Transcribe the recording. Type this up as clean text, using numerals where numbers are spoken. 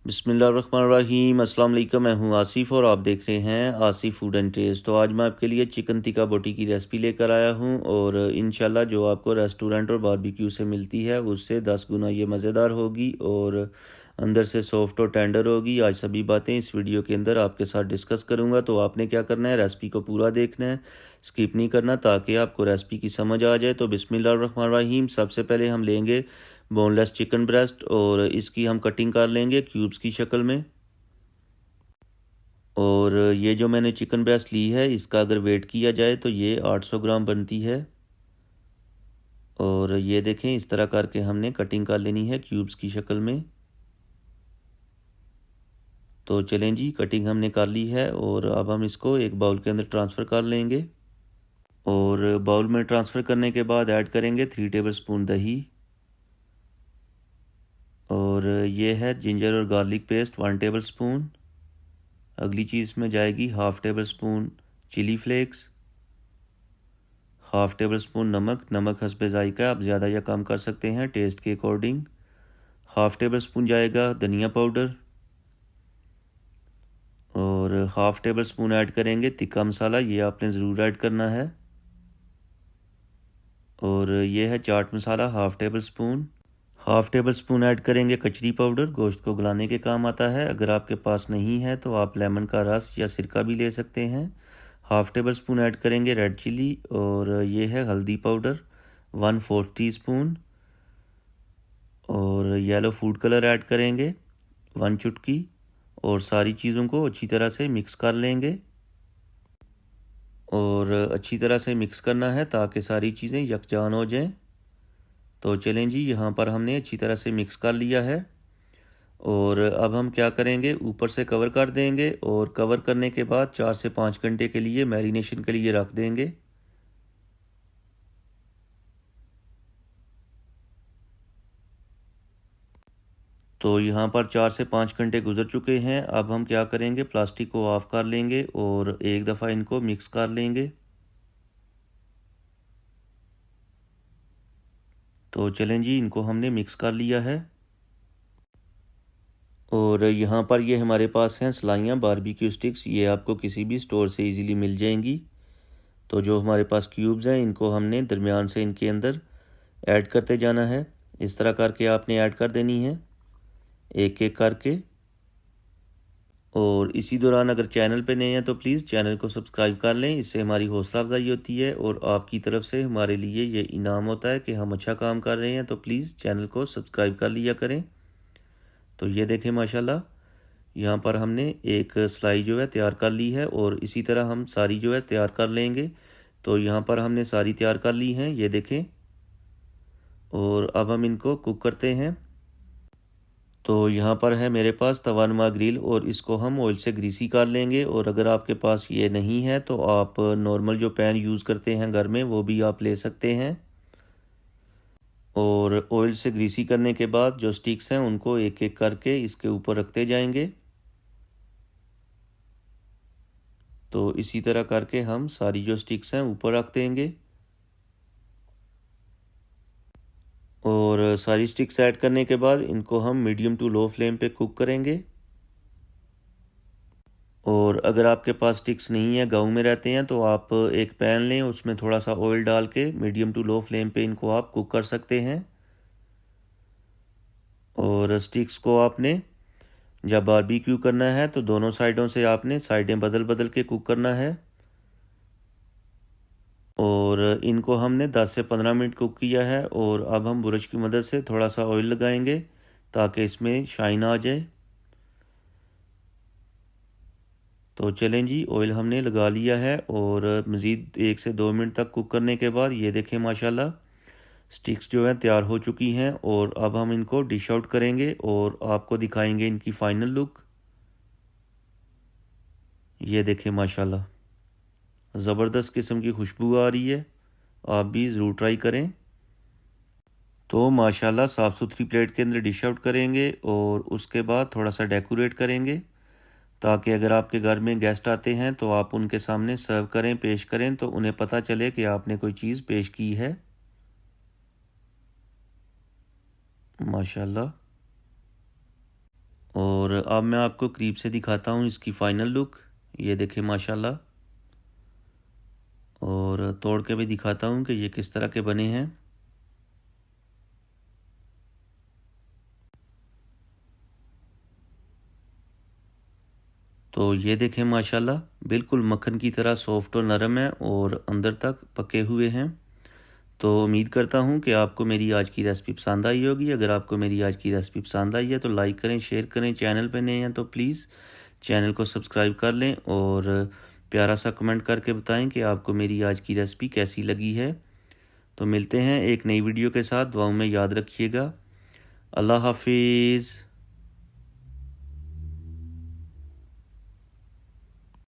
बिस्मिल्लाहिर्रहमानिर्रहीम। अस्सलाम वालेकुम। मैं हूं आसिफ और आप देख रहे हैं आसिफ फूड एंड टेस्ट। तो आज मैं आपके लिए चिकन टिक्का बोटी की रेसिपी लेकर आया हूं और इंशाल्लाह जो आपको रेस्टोरेंट और बारबेक्यू से मिलती है उससे 10 गुना ये मज़ेदार होगी और अंदर से सॉफ्ट और टेंडर होगी। आज सभी बातें इस वीडियो के अंदर आपके साथ डिस्कस करूंगा। तो आपने क्या करना है, रेसिपी को पूरा देखना है, स्किप नहीं करना ताकि आपको रेसिपी की समझ आ जाए। तो बिस्मिल्लाहिर्रहमानिर्रहीम। सबसे पहले हम लेंगे बोनलेस चिकन ब्रेस्ट और इसकी हम कटिंग कर लेंगे क्यूब्स की शक्ल में। और ये जो मैंने चिकन ब्रेस्ट ली है इसका अगर वेट किया जाए तो ये 800 ग्राम बनती है। और ये देखें, इस तरह करके हमने कटिंग कर लेनी है क्यूब्स की शक्ल में। तो चलें जी, कटिंग हमने कर ली है और अब हम इसको एक बाउल के अंदर ट्रांसफ़र कर लेंगे। और बाउल में ट्रांसफ़र करने के बाद ऐड करेंगे 3 टेबलस्पून दही। और ये है जिंजर और गार्लिक पेस्ट 1 टेबलस्पून। अगली चीज़ में जाएगी half tablespoon chilli flakes, half tablespoon नमक, नमक हस्बे ज़ायका, आप ज़्यादा या कम कर सकते हैं टेस्ट के अकॉर्डिंग। हाफ़ टेबल स्पून जाएगा धनिया पाउडर और हाफ़ टेबल स्पून ऐड करेंगे तिक्का मसाला, ये आपने ज़रूर ऐड करना है। और ये है chaat masala half tablespoon. Half tablespoon add करेंगे कचरी पाउडर, गोश्त को गलाने के काम आता है। अगर आपके पास नहीं है तो आप लेमन का रस या सिरका भी ले सकते हैं। हाफ़ टेबल स्पून ऐड करेंगे रेड चिली और ये है हल्दी पाउडर 1/4 टीस्पून। और येलो फूड कलर ऐड करेंगे 1 चुटकी। और सारी चीज़ों को अच्छी तरह से मिक्स कर लेंगे। और अच्छी तरह से मिक्स करना है ताकि सारी चीज़ें यकजान हो जाएं। तो चलें जी, यहाँ पर हमने अच्छी तरह से मिक्स कर लिया है। और अब हम क्या करेंगे, ऊपर से कवर कर देंगे और कवर करने के बाद 4 से 5 घंटे के लिए मैरिनेशन के लिए रख देंगे। तो यहाँ पर 4 से 5 घंटे गुजर चुके हैं। अब हम क्या करेंगे, प्लास्टिक को ऑफ कर लेंगे और एक दफ़ा इनको मिक्स कर लेंगे। तो चलें जी, इनको हमने मिक्स कर लिया है। और यहाँ पर ये हमारे पास हैं सलाइयाँ बारबेक्यू स्टिक्स, ये आपको किसी भी स्टोर से इजीली मिल जाएंगी। तो जो हमारे पास क्यूब्स हैं इनको हमने दरमियान से इनके अंदर ऐड करते जाना है। इस तरह करके आपने ऐड कर देनी है एक एक करके। और इसी दौरान अगर चैनल पे नए हैं तो प्लीज़ चैनल को सब्सक्राइब कर लें, इससे हमारी हौसला अफजाई होती है और आपकी तरफ से हमारे लिए ये इनाम होता है कि हम अच्छा काम कर रहे हैं। तो प्लीज़ चैनल को सब्सक्राइब कर लिया करें। तो ये देखें माशाल्लाह, यहाँ पर हमने एक सिलाई जो है तैयार कर ली है और इसी तरह हम सारी जो है तैयार कर लेंगे। तो यहाँ पर हमने सारी तैयार कर ली हैं, ये देखें। और अब हम इनको कुक करते हैं। तो यहाँ पर है मेरे पास तवा नुमा ग्रिल और इसको हम ऑयल से ग्रीसी कर लेंगे। और अगर आपके पास ये नहीं है तो आप नॉर्मल जो पैन यूज़ करते हैं घर में वो भी आप ले सकते हैं। और ऑयल से ग्रीसी करने के बाद जो स्टिक्स हैं उनको एक एक करके इसके ऊपर रखते जाएंगे। तो इसी तरह करके हम सारी जो स्टिक्स हैं ऊपर रख देंगे। और सारी स्टिक्स ऐड करने के बाद इनको हम मीडियम टू लो फ्लेम पे कुक करेंगे। और अगर आपके पास स्टिक्स नहीं है, गांव में रहते हैं, तो आप एक पैन लें, उसमें थोड़ा सा ऑयल डाल के मीडियम टू लो फ्लेम पे इनको आप कुक कर सकते हैं। और स्टिक्स को आपने जब बारबेक्यू करना है तो दोनों साइडों से आपने साइडें बदल बदल के कुक करना है। और इनको हमने 10 से 15 मिनट कुक किया है। और अब हम ब्रश की मदद से थोड़ा सा ऑयल लगाएंगे ताकि इसमें शाइन आ जाए। तो चलें जी, ऑयल हमने लगा लिया है और मज़ीद 1 से 2 मिनट तक कुक करने के बाद ये देखें माशाल्लाह स्टिक्स जो हैं तैयार हो चुकी हैं। और अब हम इनको डिश आउट करेंगे और आपको दिखाएंगे इनकी फ़ाइनल लुक। ये देखें माशाल्लाह ज़बरदस्त किस्म की खुशबू आ रही है, आप भी ज़रूर ट्राई करें। तो माशाल्लाह साफ़ सुथरी प्लेट के अंदर डिश आउट करेंगे और उसके बाद थोड़ा सा डेकोरेट करेंगे ताकि अगर आपके घर में गेस्ट आते हैं तो आप उनके सामने सर्व करें, पेश करें, तो उन्हें पता चले कि आपने कोई चीज़ पेश की है। माशाल्लाह। और अब मैं आपको करीब से दिखाता हूँ इसकी फ़ाइनल लुक। ये देखें माशाल्लाह। और तोड़ के भी दिखाता हूँ कि ये किस तरह के बने हैं। तो ये देखें माशाल्लाह, बिल्कुल मक्खन की तरह सॉफ्ट और नरम है और अंदर तक पके हुए हैं। तो उम्मीद करता हूँ कि आपको मेरी आज की रेसिपी पसंद आई होगी। अगर आपको मेरी आज की रेसिपी पसंद आई है तो लाइक करें, शेयर करें। चैनल पे नए हैं तो प्लीज़ चैनल को सब्सक्राइब कर लें और प्यारा सा कमेंट करके बताएं कि आपको मेरी आज की रेसिपी कैसी लगी है। तो मिलते हैं एक नई वीडियो के साथ। दुआओं में याद रखिएगा। अल्लाह हाफिज़।